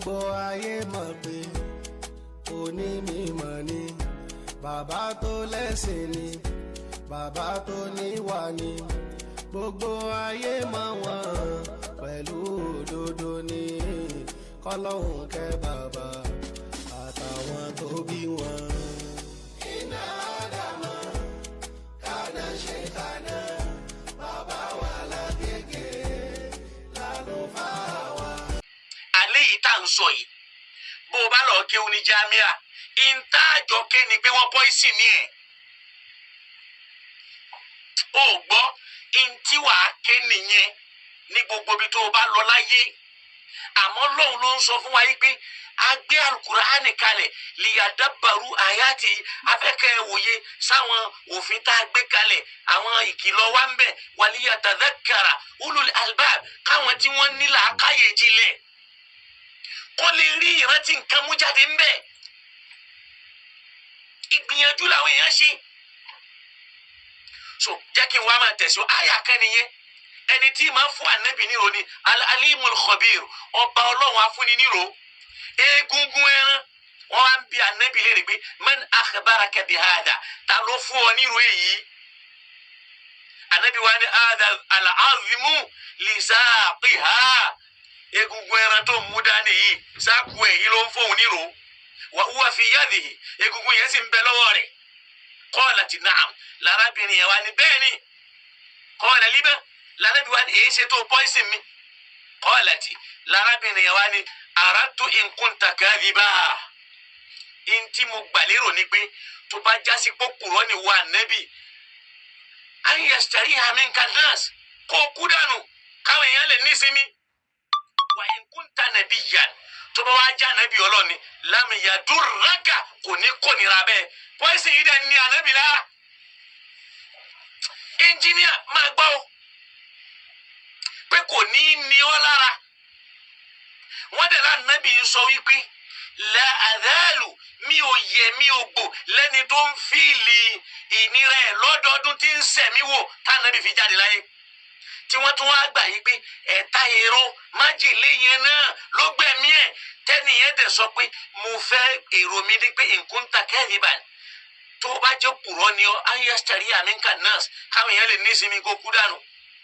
gbogbo ayé mọ̀ pé onímọ̀ ni bàbá tó lẹ́sìn ni bàbá tó níwà ni gbogbo ayé mọ̀ wọ́n pẹ̀lú òdodo ni kọ́lọ́hún kẹ́ bàbá àtàwọn tó bí wọn. iná àdàmọ́ kánà ṣe kánà bàbá wa lágége lálùfáà wa. alẹ́ yìí tá à ń sọ yìí bó o bá lọ kéwú ní jámíà ìntáàjọ kéni pé wọ́n pọ́ìsì ní ẹ̀ ó gbọ́ ìntí wàá ké nìyẹn ní gbogbo ibi tó o bá lọ láyé àmọ́ lóun ló ń sọ fún wa yìí pé a gbé alukur'ani kalẹ̀ liyadabaru ayati afẹ́kẹ́ wòye sáwọn òfin tá a gbé kalẹ̀ àwọn ìkìlọ̀ wa ń bẹ waliyatadhakkara ulul albab káwọn tí wọ́n ní làákàyè jinlẹ̀ kó lè rí ìrántí nǹkan mú jáde ń bẹ ìgbìyànjú làwọn èèyàn ṣe so jẹ́ kí n wá máa tẹ̀síwọ́ àyà kan nìyẹn ẹni tí máa fún ànábì níro ni alimul khabir ọba ọlọ́run afúnni níro egungun ẹran wọn wá ń bi ànábì léèrè pé man akhbaraka bihada ta ló fún ọ níro èyí ànábì wa ní al-azmu lisaqiha egungun ẹran tó mú dání yìí sáàkù èyí ló ń fóun níro wa huwa fi yadihi egungun yẹn sì ń bẹ lọ́wọ́ rẹ̀ qalati na'am lárábìnrin yẹn wá ní bẹ́ẹ̀ ni qala lima lànàbí wa ni èyí ṣe tó pọ́ìsìn mi qalati lárábìnrin yẹn wá ní aradtu in kunta kadhiba ntí mo gbàlérò ni pé tó bá jásí pòkùrọ́ ni wà nẹ́bì an yashtariha minka nas kó kú dànù káwọn èèyàn lè nísinmi wa in kunta nabiyyan tó bá wá já nẹ́bì ọlọ́ni lam yadurraka kò ní kò nira bẹ́ẹ̀ pọ́ìsìn yìí dẹ̀ ní ànẹ́bì lára ẹnjìníà máa gbọ́ pé kò ní ní ọ́ lára wọ́n dẹ̀ lánàbì ń sọ wípé la àdáàlù mi ò yẹ mi ò gbò lẹ́ni tó ń fìlì ìnira ẹ̀ lọ́dọọdún tí ń sẹ̀mí wò tánàbì fi jáde láyé tí wọ́n tún wá gbà yí pé ẹ̀ta èrò májèlé yẹn náà ló gbẹ̀mí ẹ̀ tẹ́nìyẹn dẹ̀ sọ pé mo fẹ́ èrò mi ní pé nǹkan ta kẹ́rìbàn tó bá jẹ́ pùrọ́ ni ọ́ ayélujára àmínká nurse káwọn èèyàn lè ní ìsinmi kó kú dànù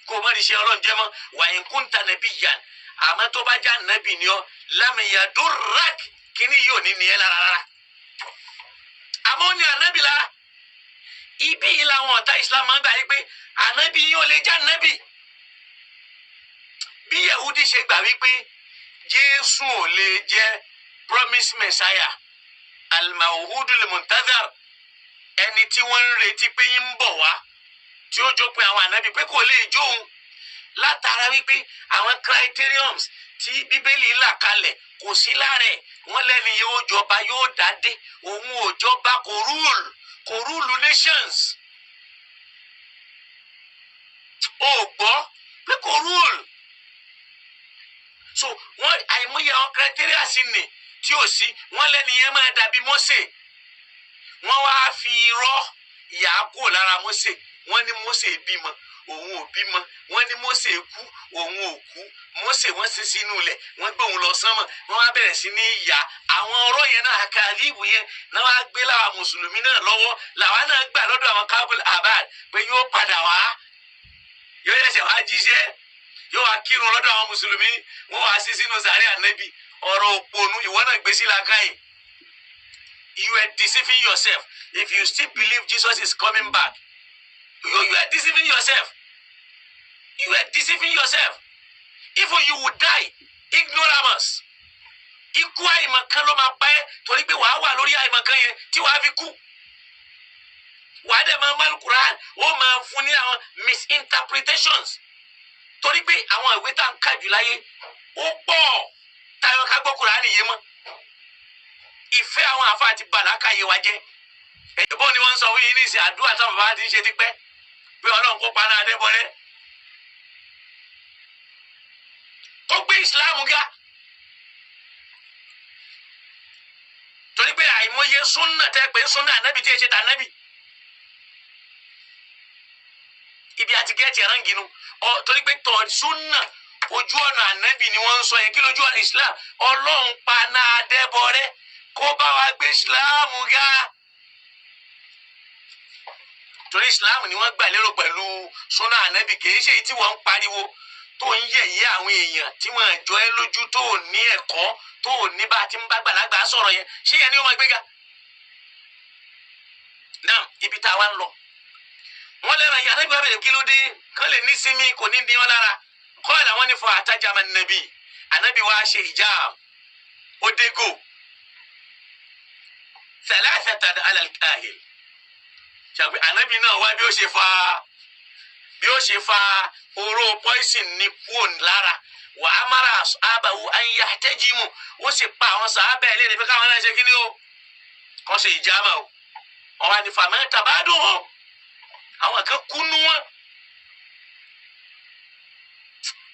kó o má di ṣe ọlọ́run jẹ́ mọ́ wàyí kúńtà nàbí yàn àmọ́ tó bá já nàbì ni ọ́ lámìyà dúrák kíní yóò ní nìyẹn lára rárá àmọ́ ó ní ànábì lára ibi yìí làwọn ọ̀tá Islam máa ń gbà yí pé ànábì yóò lè já nàbì bí Yahudi ṣe gbà wípé Jésù ò lè jẹ́ promise messiah al-maw'udul muntazar ẹni tí wọ́n ń retí pé yín ń bọ̀ wá tí ó jópin àwọn ànábì pé kò lè jóun látara wípé àwọn criterions tí bíbélì là kalẹ̀ kò sí lára ẹ̀ wọ́n lẹ́ni yóò jọba yóò dádé òun ò jọba kò rúùlù nations ó gbọ́ pé kò rúùlù so wọ́n àìmọye àwọn criteria sí ni tí ò sí wọ́n lẹ́ni yẹn máa dàbí Mósè wọ́n wá fi irọ́ ìyá kúrò lára Mósè wọ́n ní Mósè bímọ òun ò bímọ wọ́n ní Mósè kú òun ò kú Mósè wọ́n sì sínú ilẹ̀ wọ́n gbé òun lọ sánmọ̀ wọ́n wá bẹ̀rẹ̀ sí ní ìyá àwọn ọ̀rọ̀ yẹn náà àkàlíìbù yẹn náà wá gbé láwa mùsùlùmí náà lọ́wọ́ làwa náà gbà lọ́dọ̀ àwọn kábùl abad pé yóò padà wá yóò yẹsẹ̀ wá jíṣẹ́ yóò wá kírun lọ́dọ̀ àwọn mùsùlùmí wọ́n wá sí sínú sàárẹ̀ ànábì ọ̀rọ̀ òpònú ìwọ náà gbé sí làákàyè. You are deceiving yourself. If you still believe Jesus is coming back, you are deceiving yourself. You are deceiving yourself. Even you will die ignoramus. Ikú àìmọ̀kan ló máa pa ẹ́ torí pé wàá wà lórí àìmọ̀kan yẹn tí wàá fi kú. Wàá dẹ̀ máa mal Quran ó máa fún ní àwọn misinterpretations torí pé àwọn ìwé tá à ń kà jù láyé ó pọ̀ táyọ̀ ká gbọ́ Quran yé mọ́. Ìfẹ́ àwọn àfa àti bàlákà yé wa jẹ́ ẹ̀yẹ́bọ̀ ni wọ́n ń sọ fún yín ní ìsìn àdúrà táwọn bàbá ti ń ṣe tipẹ́ pé Ọlọ́run kó paná Adébọ̀rẹ́ tó gbé ìsìláàmù ga torí pé àìmọye súnà tẹ́ pé súnà ànábì tí ẹ ṣe tà ànábì ibi àti gẹ́ẹ̀tì ẹ̀ránginu torí pé tọ̀ súnà ojú ọ̀nà ànábì ni wọ́n ń sọ yẹn kí lójú ọ̀nà Islam ọlọ́run pa náà dẹ́bọrẹ́ kó bá wa gbé Islam ga torí Islam ni wọ́n gbà lérò pẹ̀lú súnà ànábì kì í ṣe èyí tí wọ́n ń pariwo tó ń yẹ̀yẹ́ àwọn èèyàn tí wọ́n jọ ẹ́ lójú tó ní ẹ̀kọ́ tó ní bá ti ń bá gbàlagbà sọ̀rọ̀ yẹn ṣé yẹn ni ó máa gbéga náà ibi tá a wá ń lọ wọ́n lẹ́ra ìyá ànábì wa bẹ̀rẹ̀ kí ló dé kán lè ní sinmi kò ní dín wọn lára kọ́ ẹ̀ làwọn ní fún àtàjàmà nàbì ànábì wa ṣe ìjáàb ó dégò thalathatan ala al-kahil ṣàgbé ànábì náà wá bí ó ṣe fa oró poison ní kúò lára wà á mara àbàwò an yahtajimu ó sì pa àwọn sàábẹ̀ ilé ìfẹ́ káwọn náà ṣe kí ni ó kọ́ ṣe ìjáàmà o wọ́n wá ní fàmẹ́ tàbádùn hàn àwọn kan kúnú wọn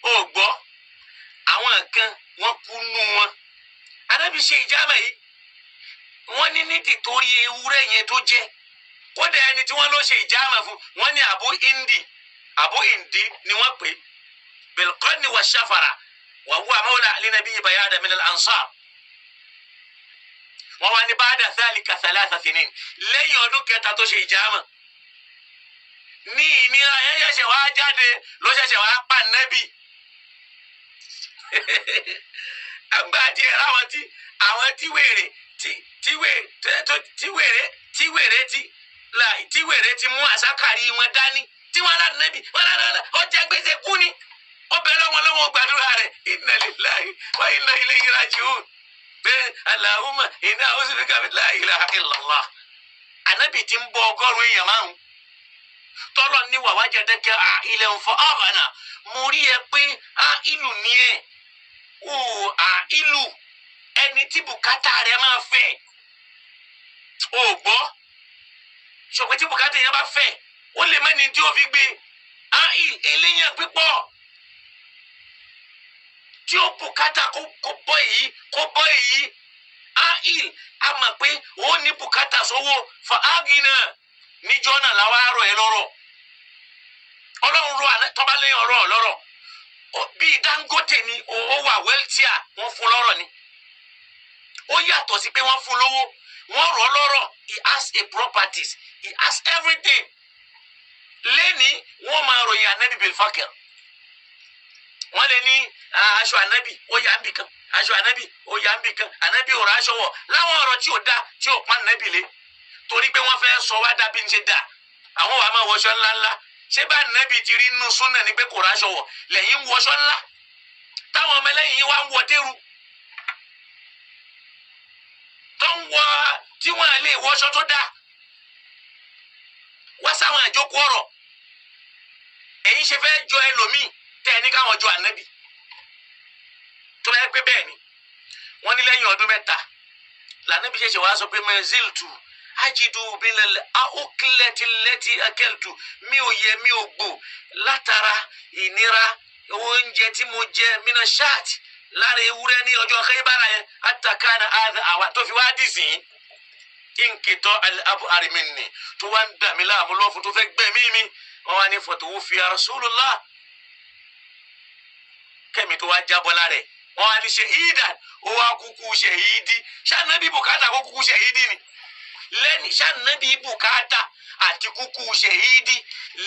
ó gbọ́ àwọn kan wọ́n kúnú wọn ànábì ṣe ìjáàmà yìí wọ́n ní nítorí ewúrẹ́ yẹn tó jẹ́ kódà ẹni tí wọ́n lọ ṣe ìjáàmà fún wọ́n ní Abu Indi ni wọ́n pè bilqarni wa shafara wa huwa mawla linabi bayada min al-ansar wọ́n wá ní ba'da dhalika thalatha sinin lẹ́yìn ọdún kẹta tó ṣe ìjáàmà ní ìnira yẹn ṣẹ̀ṣẹ̀ wá jáde ló ṣẹ̀ṣẹ̀ wá pa nẹ́bì àgbàdì ẹ̀ àwọn tí wèrè ti mú àsákàrí wọn dání tí wọn lá nẹ́bì wọn lá ọjà gbèsè kú ni ó bẹ̀rẹ̀ wọn lọ́wọ́ gbàdúrà rẹ̀ inna lillahi wa inna ilayhi raji'un bẹ́ẹ̀ Allahumma inna a'udhu bika min la ilaha illallah ànábì ti ń bọ 100 èèyàn márùn tọ́lọ̀ ní wà wájà dẹ́kẹ́ ilẹ̀ ń fọ ọ̀hánà mo rí ẹ pé ìlú ni ẹ ìlú ẹni tí bùkátà rẹ máa fẹ́ ò gbọ́ ṣùgbọ́n tí bùkátà yẹn bá fẹ́ ó lè mẹ́ni tí ó fi gbé eléyàn pípọ̀ tí ó bùkátà kó bọ́ èyí a mọ̀ pé ó ní bùkátà sówó fa ágìnà níjọ́ náà làwọn arọ ẹ lọ́rọ̀ ọlọ́run rọ tọ́ba lẹ́yìn ọ̀rọ̀ lọ́rọ̀ bíi Dangote ni ó wà wẹ́ltíà wọ́n fún lọ́rọ̀ ni ó yàtọ̀ sí pé wọ́n fún lówó wọ́n rọ̀ lọ́rọ̀ he has a properties he has everything lẹ́ni wọ́n máa ròyìn anabi bilfakir wọ́n lè ní aṣọ anabi ó yà ń bì kan aṣọ anabi ó yà ń bì kan anabi ò rà aṣọ wọ̀ láwọn ọ̀rọ̀ tí ò dá tí ò pa anabi lé torí pé wọ́n fẹ́ sọ wá dàbí ń ṣe dà àwọn wàá máa wọṣọ ńláńlá ṣé bá anabi ti rí inú súnà ní pé kò rà aṣọ wọ̀ lẹ́yìn wọṣọ ńlá táwọn ọmọ ẹlẹ́yìn wá ń wọ dẹ́rù tó ń wọ tí wọ́n lè wọṣọ tó dá wá sáwọn àjókòó ọ̀rọ̀ èyí ṣe fẹ́ jọ ẹlòmíì tẹ́ ẹ ní káwọn jọ ànábì tó bá yẹ pé bẹ́ẹ̀ ni wọ́n ní lẹ́yìn ọdún 3 lànàbì ṣẹ̀ṣẹ̀ wá sọ pé mẹ́zíltù ajidu bilal aukilẹtilẹti akẹltu mi ò yẹ mi ò gbò látara ìnira oúnjẹ tí mo jẹ mina ṣáàtì lára ewúrẹ́ ní ọjọ́ Khaybara yẹn atakana àwa tó fi wá dì sí nkìtọ abu ariminni tó wá ń dà mí láàmú lọ́fun tó fẹ́ gbẹ̀mí mi wọ́n wá ní fọ̀tòwó fi Rasulullah kẹ́mi tó wá jábọ́ lára ẹ̀ wọ́n wá ní ṣèhídà ó wá kúkú ṣèhídì ṣànàbí bùkátà kó kúkú ṣèhídì ni lẹ́ni ṣànàbí bùkátà àti kúkú ṣèhídì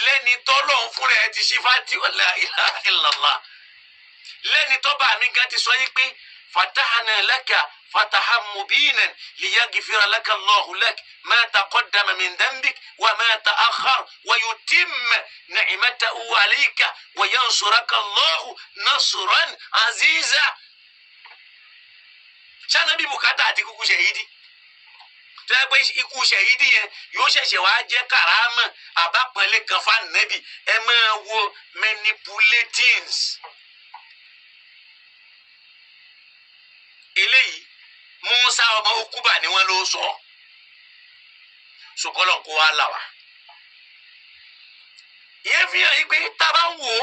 lẹ́ni tọ́lọ̀ ń fúnra ẹ̀ ti ṣí fati la ilaha illallah lẹ́ni tọ́ba mi gan ti sọ yí pé fatahana laka فتحا مبينا ليغفر لك الله لك ما تقدم من ذنبك وما تأخر ويتم نعمته عليك وينصرك الله نصرا عزيزا ṣáná bí bùkátà àti ikú ṣẹ̀hídì tó yẹ pé ikú ṣẹ̀hídì yẹn yóò ṣẹ̀ṣẹ̀ wá jẹ́ kàrámà àbápọ̀lé kan fáànẹ́bì ẹ máa wo manipulatings eléyìí Musa ọmọ okuba ni wọ́n ló sọ sọkọlọ kó wa là wá ìyẹn fi hàn yí pé tá a bá ń wò ó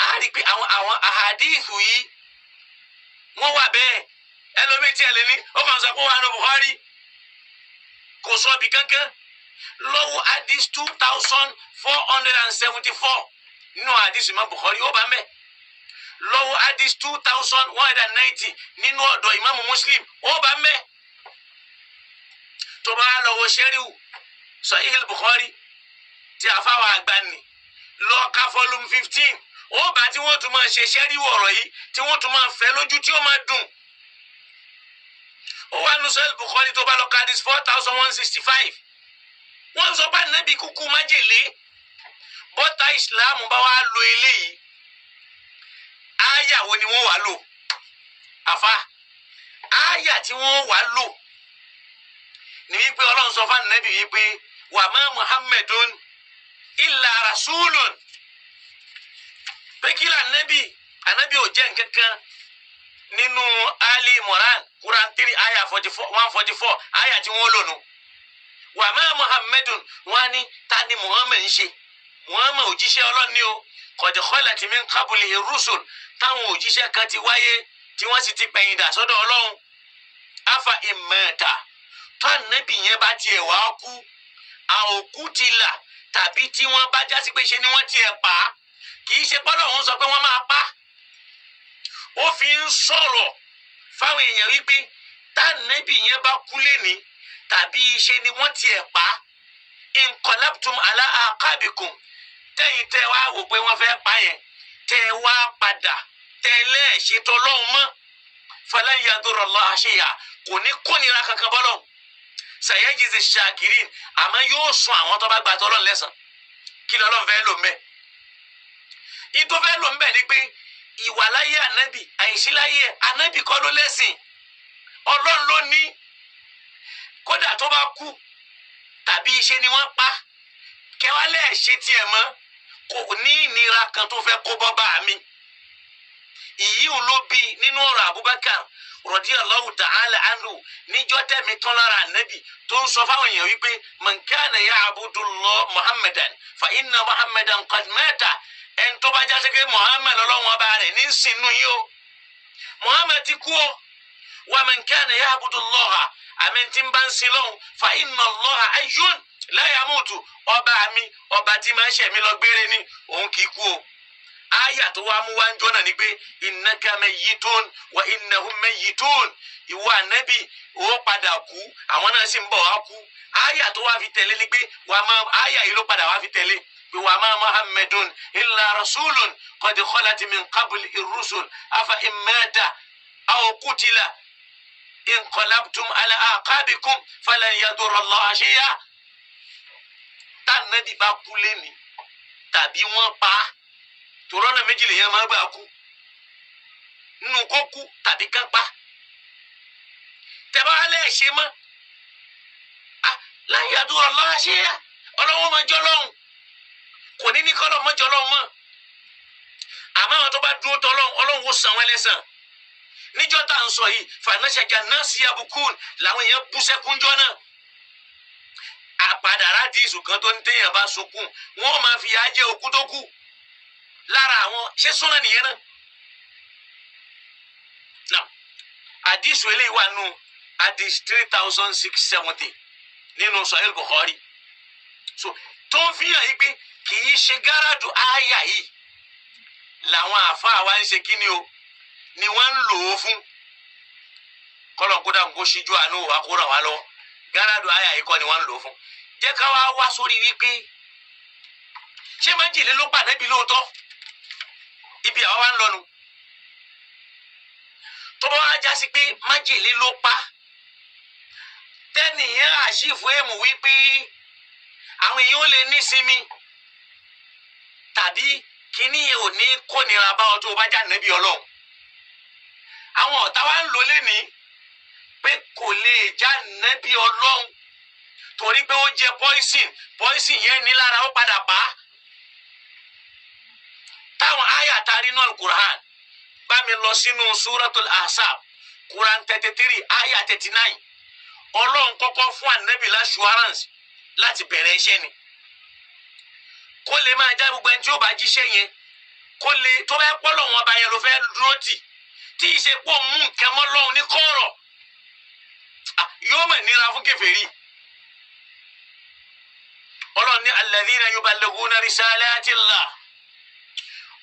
a rí i pé àwọn ahadithu yìí wọ́n wà bẹ́ẹ̀ ẹlòmíì tí ẹ lè ní ó kàn sọ pé wà ní Bukhari kò sọ bí kankan lọ́wọ́ hadith 2474 nínú hadith Imam Bukhari ó bá ń bẹ̀ lọ́wọ́ hadith 2190 nínú ọ̀dọ̀ Imam Muslim ó bá ń bẹ̀ tó bá lọ́wọ́ sẹ́ríwù Sahih al-Bukhari tí a fáwọn àgbà ní lọ́ọ̀ká volume 15 ó bá tí wọ́n tún máa ṣe sẹ́ríwù ọ̀rọ̀ yìí tí wọ́n tún máa fẹ́ lójú tí ó máa dùn ó wà nínú Sahih al-Bukhari tó bá lọ ka hadith 4165 wọ́n sọ bá nàbí kúkú májèlé bọ́tà ìsìláàmù bá wà lo eléyìí ááyà wo ni wọ́n wà lò àfa ááyà tí wọ́n wà lò ní wípé ọlọ́run sọ fún nàbí wípé wà má Muhammadun illa rasulun pé kí là ànábì ò jẹ́ nǹkankan nínú Ali Imran Quran 3 ááyà 144 ááyà tí wọ́n lò nù wà má Muhammadun wọ́n ní ta ni Muhammad ń ṣe Muhammad òjíṣẹ́ Ọlọ́run ni o qad khalat min qablihi rusul táwọn òjíṣẹ́ kan ti wáyé tí wọ́n sì ti pẹ̀yìn dà sọ́dọ̀ Ọlọ́run afa imata tó ànábì yẹn bá tiẹ̀ wá kú àòkú ti là tàbí tí wọ́n bá jásí pé ṣe ni wọ́n tiẹ̀ pa á kì í ṣe pọ́lọ́ òun sọ pé wọ́n máa pa ó fi ń sọ̀rọ̀ fáwọn èèyàn wípé tá ànábì yẹn bá kú lẹ́ni tàbí ṣe ni wọ́n tiẹ̀ pa á inqalabtum ala aqabikum tẹ́yìn tẹ́ wá wò pé wọ́n fẹ́ pa yẹn tẹ́ wá padà tẹ́lẹ̀ ṣètò Ọlọ́run mọ́ falan yadurra Allaha shay'a kò ní kónira kankan bọ́lọ̀ sayajzi shakirin àmọ́ yóò sun àwọn tó bá gbà tọ́lọ́ lẹ́sàn kí lọ́lọ́ fẹ́ lò mẹ́ ìtò fẹ́ lò mẹ́ ni pé ìwàláyé ànábì àìsíláyé ànábì kọ́ ló lẹ́sìn Ọlọ́run ló ní kódà tó bá kú tàbí iṣẹ́ ni wọ́n pa kẹwàálẹ̀ ṣe tiẹ̀ mọ́ kò ní ìnira kan tó fẹ́ kó bọ́ bá mi ìyíhùn ló bí nínú ọ̀rọ̀ Abubakar radiyallahu ta'ala anhu níjọ́ tẹ̀mí tán lára ànábì tó ń sọ fáwọn èèyàn wípé man kana ya'budu Muhammadan fa inna Muhammadan qad mata ẹni tó bá jásí pé Muhammad lọ́lọ́wọ́n ọba rẹ̀ ní sínú yìí o Muhammad ti kú o wa man kana ya'budu Allaha àmì tí ń bá ń sin lọ́hùn fa inna Allaha hayyun la yamutu ọba mi ọba tí máa ń ṣẹ̀mí lọ gbére ni òun kì í kú o aya tó wá mú wá ń jọ́nà ni pé innaka mayyitun wa innahum mayyitun ìwọ ànábì ó padà kú àwọn náà sì ń bọ̀ wá kú aya tó wá fi tẹ̀lé ni pé aya yìí ló padà wá fi tẹ̀lé pé wa ma Muhammadun illa rasulun qad khalat min qabli ar-rusul afa in mata aw qutila inqalabtum ala aqabikum falan yadurra Allaha shay'a tànàbí bá kú lẹ́ni tàbí wọ́n pa á tòrọ́nà méjì lèèyàn máa gbà kú nínú kó kú tàbí kán pa tẹ̀bá alẹ́ ṣe mọ́ lan yadurra Allaha shay'a ọlọ́wọ́ máa jọ lọ́hùn kò ní kọ́lọ́ mọ́ jọ lọ́hùn mọ́ àmọ́ àwọn tó bá dúró tọ́ lọ́hùn ọlọ́hùn ó san wọ́n lẹ́san níjọ́ tá à ń sọ yìí fanashaja nasi yabukun làwọn èèyàn bú sẹ́kúnjọ́ náà àpàdà rádìsù kan tó ń téèyàn bá sunkún wọn ò máa fi yà jẹ òkú tó kù lára àwọn ṣé súnà nìyẹn náà náà àdìsù eléyìí wà nù àdìs 3670 nínú Sahih Bukhari so tó ń fi hàn yí pé kì í ṣe gáràdù àyà yìí làwọn àfáà wa ń ṣe kí ni o ni wọ́n ń lò ó fún kọ́lọ̀ kódà ń kó ṣíjú àánú wa kó ràn wá lọ́wọ́ gáràdù àyà yìí kọ́ ni wọ́n ń lò ó fún jẹ́ ká wá sórí wípé ṣé májèlé ló pa Ànábì lóòótọ́ ibi àwa wá ń lọ́nu tó bá wá já sí pé májèlé ló pa tẹ́nìyàn àṣìfù èèmù wípé àwọn èèyàn ò lè ní sinmi tàbí kíní yẹn ò ní kónira báwọn tó bá já Ànábì Ọlọ́run àwọn ọ̀tá wa ń lò lẹ́ni pé kò lè já Ànábì Ọlọ́run torí pé ó jẹ poison yẹn ní lára ó padà pa á táwọn àyà tarí náà Al-Qur'an bá mi lọ sínú Suratul Ahzab Quran 33 àyà 39 Ọlọ́run kọ́kọ́ fún Ànábì l'assurance láti bẹ̀rẹ̀ iṣẹ́ ni kó lè máa já gbogbo ẹni tí ó bá jíṣẹ́ yẹn kó lè tó bá pọ́ lọ́wọ́n ọba yẹn ló fẹ́ dúró tì tí ìṣe pọ̀ mú nǹkan mọ́ lọ́hùn ní kọ́rọ̀ yóò mọ̀ nira fún kèfèrí Ọlọ́run ní alladhina yuballighuna risalati Allah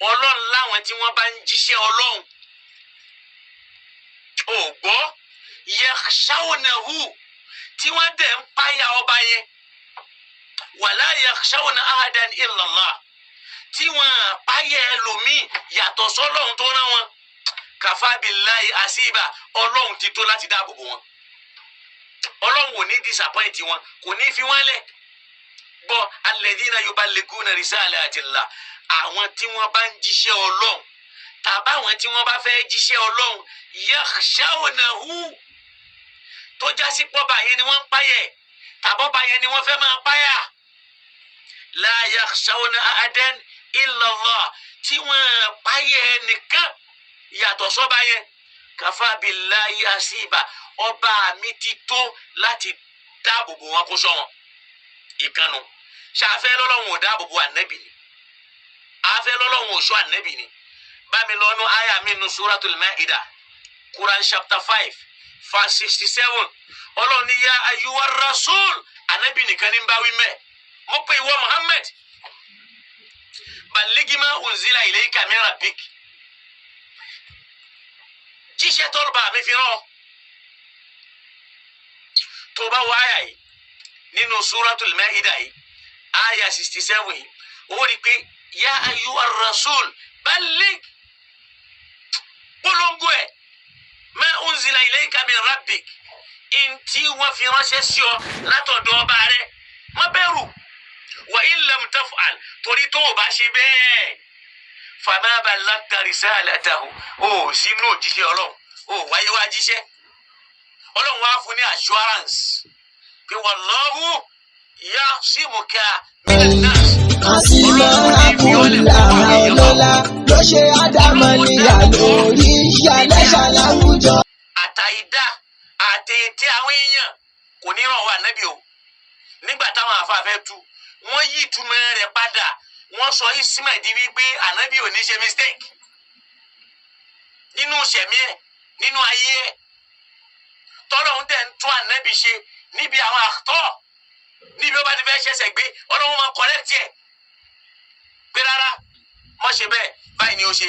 ọlọ́run láwọn tí wọ́n bá ń jíṣẹ́ ọlọ́run ò gbọ́ yakhshawnahu tí wọ́n dẹ̀ ń páyà ọba yẹn wala yakhshawna ahadan illallah tí wọ́n páyà ẹlòmíì yàtọ̀ sọ́lọ́run tó rán wọn kafa billahi asiba ọlọ́run ti tó láti dáàbò bò wọn ọlọ́run ò ní disappoint wọn kò ní fi wọ́n lẹ̀ gbọ́ alladhina yuballighuna risalatillah àwọn tí wọ́n bá ń jíṣẹ́ ọlọ́run tàbá àwọn tí wọ́n bá fẹ́ jíṣẹ́ ọlọ́run yakhshawnahu tó jásí pọ́ba yẹn ni wọ́n ń páyẹ̀ tàbọ́ba yẹn ni wọ́n fẹ́ máa páyà la yakhshawna ahadan illallah tí wọ́n páyẹ̀ nìkan yàtọ̀ sọ́ba yẹn kafa billahi asiba ọba mi ti tó láti dáàbò bò wọn kó sọ wọn ìkànnù ṣàfẹ́ lọ́lọ́run ò dáàbò bò ànábì ni àfẹ́ lọ́lọ́run ò sọ ànábì ni bámi lọ́nu àyà mi nu suratul Maida Quran chapter 5 verse 67 ọlọ́run ní ya ayyuhar rasul ànábì nìkan ní bá wí mẹ́ mo pe ìwọ Muhammad balligh ma unzila ilayka min rabbik jíṣẹ́ tọ́lùbà mi fi rán tó bá wọ àyà yìí nínú suratul Maida yìí àyà 67 yìí ó rí pé ya ayyuhar rasul balligh polongo ẹ̀ ma unzila ilayka min rabbik ntí wọ́n fi ránṣẹ́ sí ọ látọ̀dọ̀ ọba rẹ̀ má bẹ̀rù wa in lam taf'al torí tó o bá ṣe bẹ́ẹ̀ fama ballagta risalatahu ó sínú òjíṣẹ́ ọlọ́run ó wáyé wá jíṣẹ́ ọlọ́run wá fún ní assurance pé wallahu ya'simuka minan nas àsìmọ́ àkùnlá ọlọ́lá ló ṣe àdámọ́nìyà lórí ìyàlẹ́sà láwùjọ. àtàìdá àtẹ̀tẹ̀ àwọn èèyàn kò ní ràn wá nábì o nígbà táwọn àfàfẹ́ tu wọ́n yí ìtumọ̀ rẹ̀ padà wọ́n sọ ismail di wípé ànábì ò ní ṣe mistake nínú sẹ̀mí ẹ̀ nínú ayé ẹ̀ tọ́lọ́hún tẹ̀ ń tún ànábì ṣe níbi àwọn àtọ́ níbi ó bá ti fẹ́ ṣẹ̀ṣẹ̀ gbé ọlọ́run máa correct ẹ̀ pé rárá mọ́ ṣe bẹ́ẹ̀ báyìí ni ó ṣe